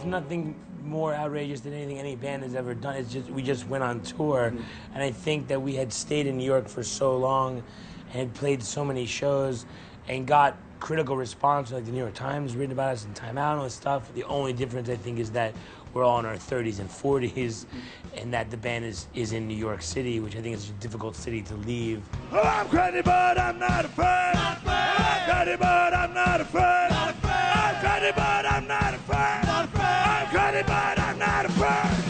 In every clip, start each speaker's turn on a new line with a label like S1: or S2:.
S1: it's nothing more outrageous than anything any band has ever done. It's just we just went on tour, and I think that we had stayed in New York for so long, and had played so many shows, and got critical response, like the New York Times written about us in Time Out and all this stuff. The only difference I think is that we're all in our 30s and 40s, and that the band is in New York City, which I think is a difficult city to leave.
S2: Oh, I'm crazy, but I'm not afraid. Not afraid. I'm crazy, but I'm not afraid. Not afraid. I'm crazy, but I'm not afraid. Not afraid. I'm crazy, but I'm not afraid.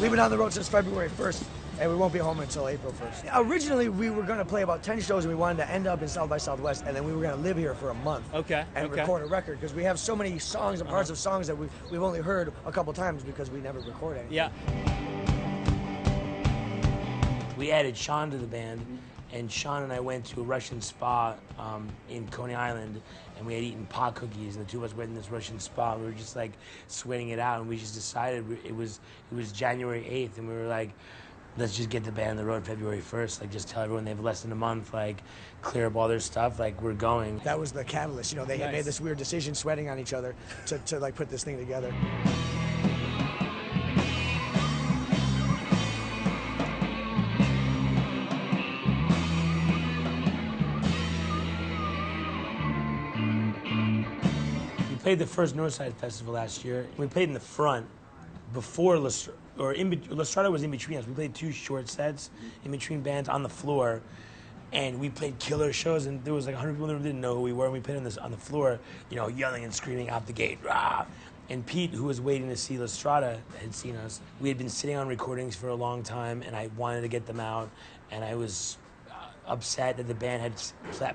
S3: We've been on the road since February 1st, and we won't be home until April 1st. Originally, we were going to play about 10 shows, and we wanted to end up in South by Southwest, and then we were going to live here for a month. And record a record, because we have so many songs and parts of songs that we've only heard a couple times because we never record anything.
S4: Yeah.
S1: We added Sean to the band, and Sean and I went to a Russian spa in Coney Island, and we had eaten pot cookies, and the two of us went in this Russian spa. We were just like sweating it out, and we just decided it was January 8th, and we were like, let's just get the band on the road February 1st. Like, just tell everyone they have less than a month. Like, clear up all their stuff. Like, we're going.
S3: That was the catalyst. You know, they had made this weird decision, sweating on each other, to like put this thing together.
S1: We played the first Northside Festival last year. We played in the front before Lestrada was in between us. We played 2 short sets in between bands on the floor, and we played killer shows, and there was like 100 people that didn't know who we were, and we played on the floor, you know, yelling and screaming out the gate, rah! And Pete, who was waiting to see Lestrada, had seen us. We had been sitting on recordings for a long time, and I wanted to get them out, and I was upset that the band had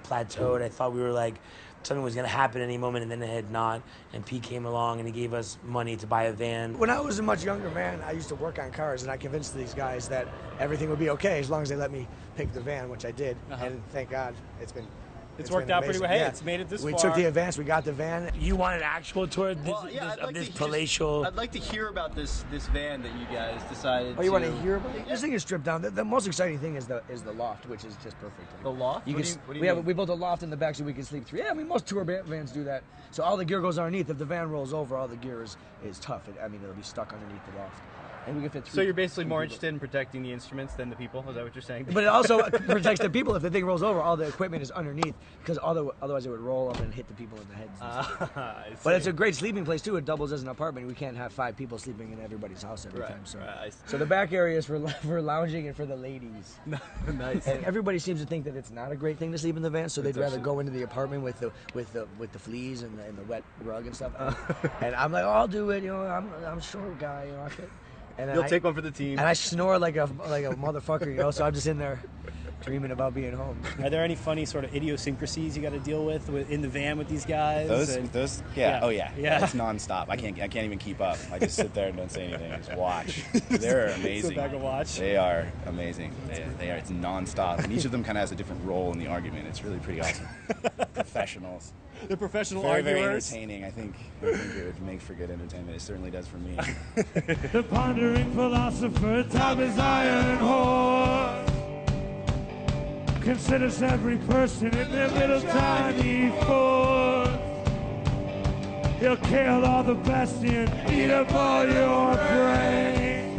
S1: plateaued. I thought we were like, something was going to happen any moment, and then it had not. And Pete came along, and he gave us money to buy a van.
S3: When I was a much younger man, I used to work on cars, and I convinced these guys that everything would be okay as long as they let me pick the van, which I did. And thank God, it's
S4: worked out pretty well. Hey, it's made it this far.
S3: We took the advance, we got the van.
S1: You want an actual tour of this palatial...
S5: I'd like to hear about this van that you guys decided
S3: Oh, you want to hear about it? This thing is stripped down. The most exciting thing is the loft, which is just perfect.
S5: The loft?
S3: We built a loft in the back so we can sleep through. Yeah, I mean, most tour vans do that. So all the gear goes underneath. If the van rolls over, all the gear is tough. It'll be stuck underneath the loft. And we can fit 3.
S4: So you're basically more interested in protecting the instruments than the people? Is that what you're saying?
S3: But it also protects the people. If the thing rolls over, all the equipment is underneath, because otherwise it would roll up and hit the people in the heads. But it's a great sleeping place too. It doubles as an apartment. We can't have 5 people sleeping in everybody's house every time. So the back area is for lounging and for the ladies.
S4: Nice.
S3: And everybody seems to think that it's not a great thing to sleep in the van, so they'd rather go into the apartment with the fleas and the wet rug and stuff. And I'm like, oh, I'll do it. You know, I'm a short guy. You know, I could. And
S4: You'll take one for the team.
S3: And I snore like a motherfucker, you know, so I'm just in there dreaming about being home.
S4: Are there any funny sort of idiosyncrasies you got to deal with in the van with these guys?
S6: Those, yeah. Oh yeah. It's nonstop. I can't even keep up. I just sit there and don't say anything. I just watch. They're amazing.
S4: Sit back and watch.
S6: They are amazing. They are. It's nonstop, and each of them kind of has a different role in the argument. It's really pretty awesome. Professionals.
S4: The professional
S6: arguers. Very entertaining. I think it would make for good entertainment. It certainly does for me.
S2: The pondering philosopher, top his iron horse, considers every person in their little tiny force. He'll kill all the best and eat up all your brain.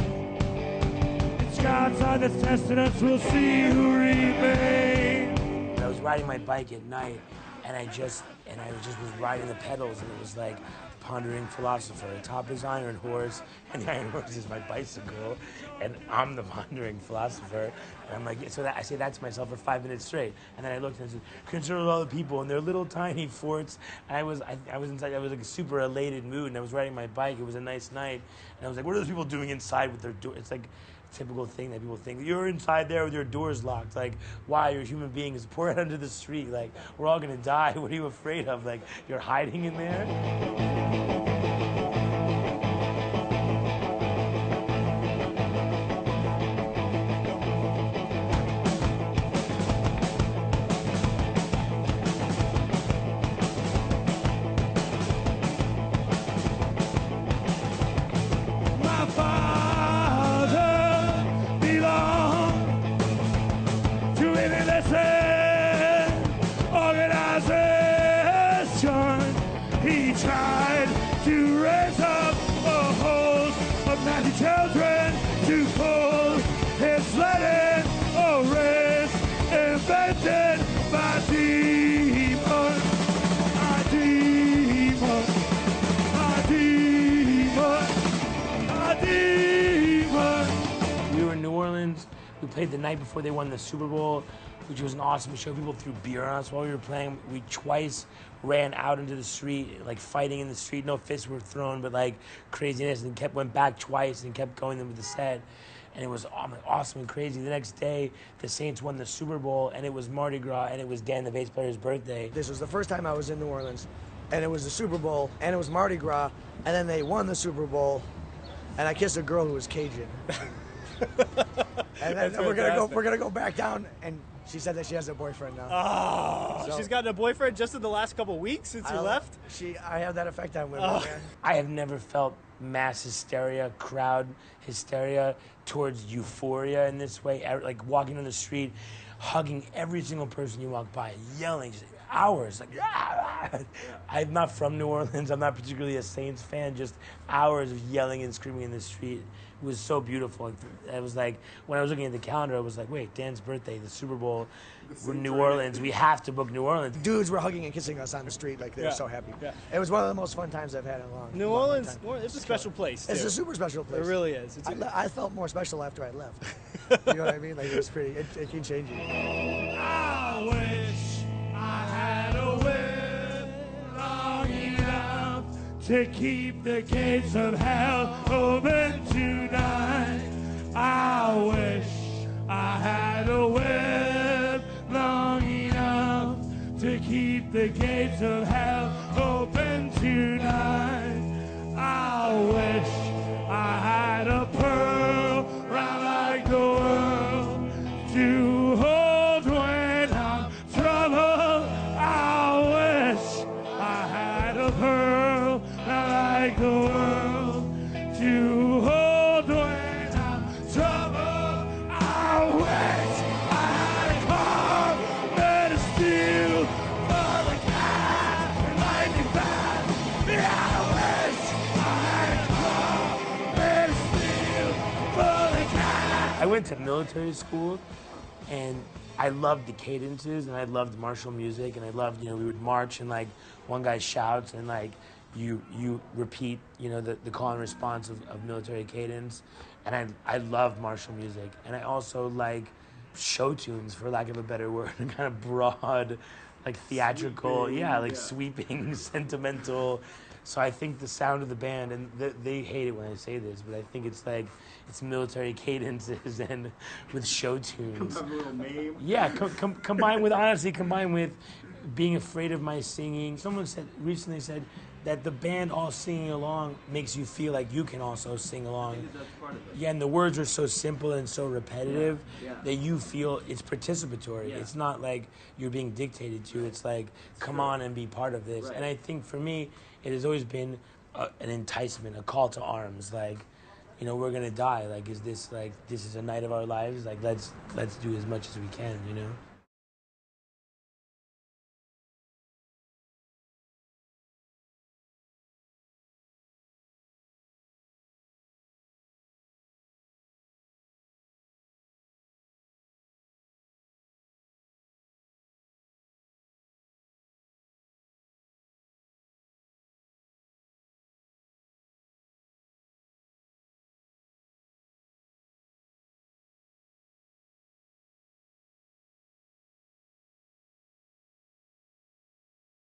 S2: It's God's eye that's testing us, we'll see who remains.
S1: I was riding my bike at night, and I just was riding the pedals, and it was like pondering philosopher. Top is iron horse, and the iron horse is my bicycle, and I'm the pondering philosopher. And I'm like, I say that to myself for 5 minutes straight, and then I looked and I said, consider all the people in their little tiny forts. And I was inside. I was like a super elated mood, and I was riding my bike. It was a nice night, and I was like, what are those people doing inside with their door? It's like typical thing that people think, you're inside there with your doors locked. Like, why? You're human beings. Pour it onto the street. Like, we're all gonna die. What are you afraid of? Like, you're hiding in there? Orleans. We played the night before they won the Super Bowl, which was an awesome show. People threw beer on us while we were playing. We twice ran out into the street, like fighting in the street. No fists were thrown, but like craziness, and went back twice and kept going with the set. And it was awesome and crazy. The next day, the Saints won the Super Bowl, and it was Mardi Gras, and it was Dan, the bass player's birthday.
S3: This was the first time I was in New Orleans, and it was the Super Bowl, and it was Mardi Gras, and then they won the Super Bowl, and I kissed a girl who was Cajun. And then we're gonna go back down, and she said that she has a boyfriend now.
S4: Oh, so, she's gotten a boyfriend just in the last couple of weeks since you left?
S3: I have that effect on women, man.
S1: I have never felt mass hysteria, crowd hysteria towards euphoria in this way. Like walking on the street, hugging every single person you walk by, yelling, just hours. Like, I'm not from New Orleans. I'm not particularly a Saints fan. Just hours of yelling and screaming in the street. It was so beautiful. It was like, when I was looking at the calendar, I was like, wait, Dan's birthday, the Super Bowl, we're in New Orleans. We have to book New Orleans.
S3: Dudes were hugging and kissing us on the street. Like, they were so happy. Yeah. It was one of the most fun times I've had in a long time.
S4: New Orleans, it's a special place, too.
S3: It's a super special place.
S4: It really is.
S3: I felt more special after I left. You know what I mean? Like, it was pretty, it can change you.
S2: I wish I had a whip long enough to keep the gates of hell open tonight. I wish I had a whip long enough to keep the gates of hell open tonight. I wish I had a pearl round like the world to hold when I'm troubled. I wish I had a pearl round like the world to hold when I'm troubled. I wish I had a car made of steel for the cat and lightning fast. I wish I had a car made of steel for the cat.
S1: I went to military school, and I loved the cadences, and I loved martial music, and I loved, we would march, and like one guy shouts, and like you repeat, the call and response of military cadence, and I love martial music, and I also like show tunes, for lack of a better word, kind of broad, like theatrical, sweeping, sentimental. So I think the sound of the band, and they hate it when I say this, but I think it's like, it's military cadences and with show tunes.
S6: A little meme.
S1: Yeah, combined with being afraid of my singing. Someone recently said that the band all singing along makes you feel like you can also sing along.
S5: That's part of it.
S1: Yeah, and the words are so simple and so repetitive that you feel it's participatory.
S5: Yeah.
S1: It's not like you're being dictated to. It's like, come on and be part of this.
S5: Right.
S1: And I think for me, it has always been an enticement, a call to arms. Like, we're gonna die. Like, this is a night of our lives. Like, let's do as much as we can.